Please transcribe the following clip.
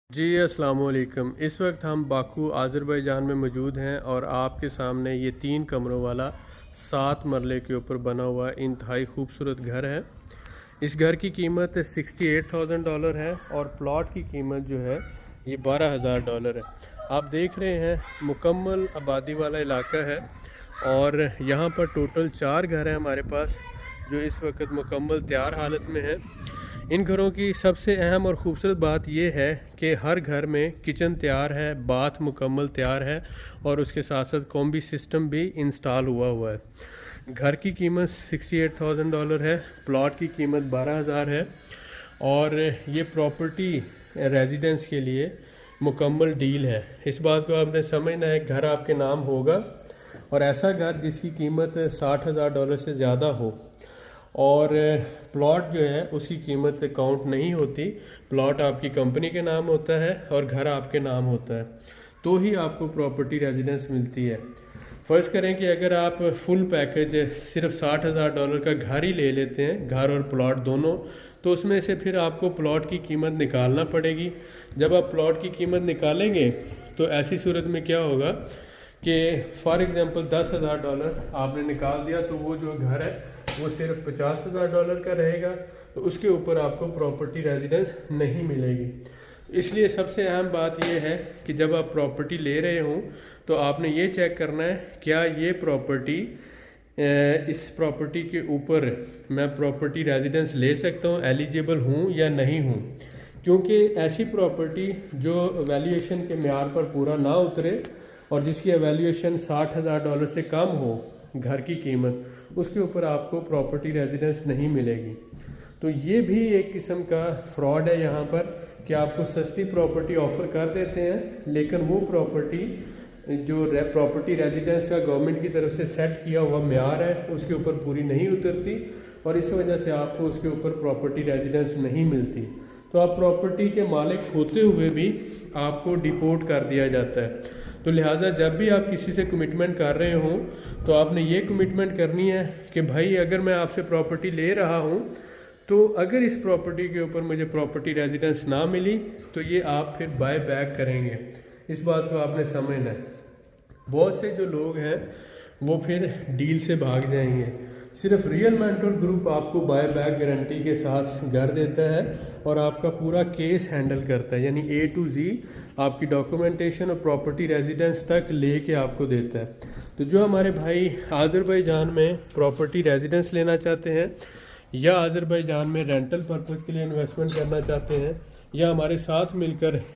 जी अस्सलाम वालेकुम। इस वक्त हम बाकू आज़रबाईजान में मौजूद हैं और आपके सामने ये 3 कमरों वाला 7 मरले के ऊपर बना हुआ इंतहाई खूबसूरत घर है। इस घर की कीमत $68,000 है और प्लॉट की कीमत जो है ये $12,000 है। आप देख रहे हैं मुकम्मल आबादी वाला इलाका है और यहाँ पर टोटल 4 घर हैं हमारे पास जो इस वक्त मुकम्मल तैयार हालत में है। इन घरों की सबसे अहम और ख़ूबसूरत बात यह है कि हर घर में किचन तैयार है, बाथ मुकम्मल तैयार है और उसके साथ साथ कॉम्बी सिस्टम भी इंस्टॉल हुआ है। घर की कीमत $68,000 है, प्लॉट की कीमत 12,000 है और ये प्रॉपर्टी रेजिडेंस के लिए मुकम्मल डील है। इस बात को आपने समझना है, घर आपके नाम होगा और ऐसा घर जिसकी कीमत $60,000 से ज़्यादा हो और प्लॉट जो है उसकी कीमत काउंट नहीं होती। प्लॉट आपकी कंपनी के नाम होता है और घर आपके नाम होता है, तो ही आपको प्रॉपर्टी रेजिडेंस मिलती है। फ़र्ज़ करें कि अगर आप फुल पैकेज सिर्फ $60,000 का घर ही ले लेते हैं, घर और प्लॉट दोनों, तो उसमें से फिर आपको प्लॉट की कीमत निकालना पड़ेगी। जब आप प्लॉट की कीमत निकालेंगे तो ऐसी सूरत में क्या होगा कि फॉर एग्ज़ाम्पल $10,000 आपने निकाल दिया तो वो जो घर है वो सिर्फ $50,000 का रहेगा, तो उसके ऊपर आपको प्रॉपर्टी रेजिडेंस नहीं मिलेगी। इसलिए सबसे अहम बात यह है कि जब आप प्रॉपर्टी ले रहे हों तो आपने ये चेक करना है क्या ये प्रॉपर्टी इस प्रॉपर्टी के ऊपर मैं प्रॉपर्टी रेजिडेंस ले सकता हूँ, एलिजिबल हूँ या नहीं हूँ। क्योंकि ऐसी प्रॉपर्टी जो वैल्यूएशन के म्यार पर पूरा ना उतरे और जिसकी वैल्यूएशन $60,000 से कम हो घर की कीमत, उसके ऊपर आपको प्रॉपर्टी रेजिडेंस नहीं मिलेगी। तो ये भी एक किस्म का फ्रॉड है यहाँ पर कि आपको सस्ती प्रॉपर्टी ऑफ़र कर देते हैं लेकिन वो प्रॉपर्टी जो प्रॉपर्टी रेजिडेंस का गवर्नमेंट की तरफ से सेट किया हुआ म्यार है उसके ऊपर पूरी नहीं उतरती और इस वजह से आपको उसके ऊपर प्रॉपर्टी रेजिडेंस नहीं मिलती। तो आप प्रॉपर्टी के मालिक होते हुए भी आपको डिपोर्ट कर दिया जाता है। तो लिहाजा जब भी आप किसी से कमिटमेंट कर रहे हों तो आपने ये कमिटमेंट करनी है कि भाई अगर मैं आपसे प्रॉपर्टी ले रहा हूँ तो अगर इस प्रॉपर्टी के ऊपर मुझे प्रॉपर्टी रेजिडेंस ना मिली तो ये आप फिर बाय बैक करेंगे। इस बात को आपने समझना है। बहुत से जो लोग हैं वो फिर डील से भाग जाएंगे। सिर्फ रियल मेंटर ग्रुप आपको बाय बैक गारंटी के साथ घर देता है और आपका पूरा केस हैंडल करता है, यानी A to Z आपकी डॉक्यूमेंटेशन और प्रॉपर्टी रेजिडेंस तक ले के आपको देता है। तो जो हमारे भाई आज़रबाईजान में प्रॉपर्टी रेजिडेंस लेना चाहते हैं या आज़रबाईजान में रेंटल पर्पज़ के लिए इन्वेस्टमेंट करना चाहते हैं या हमारे साथ मिलकर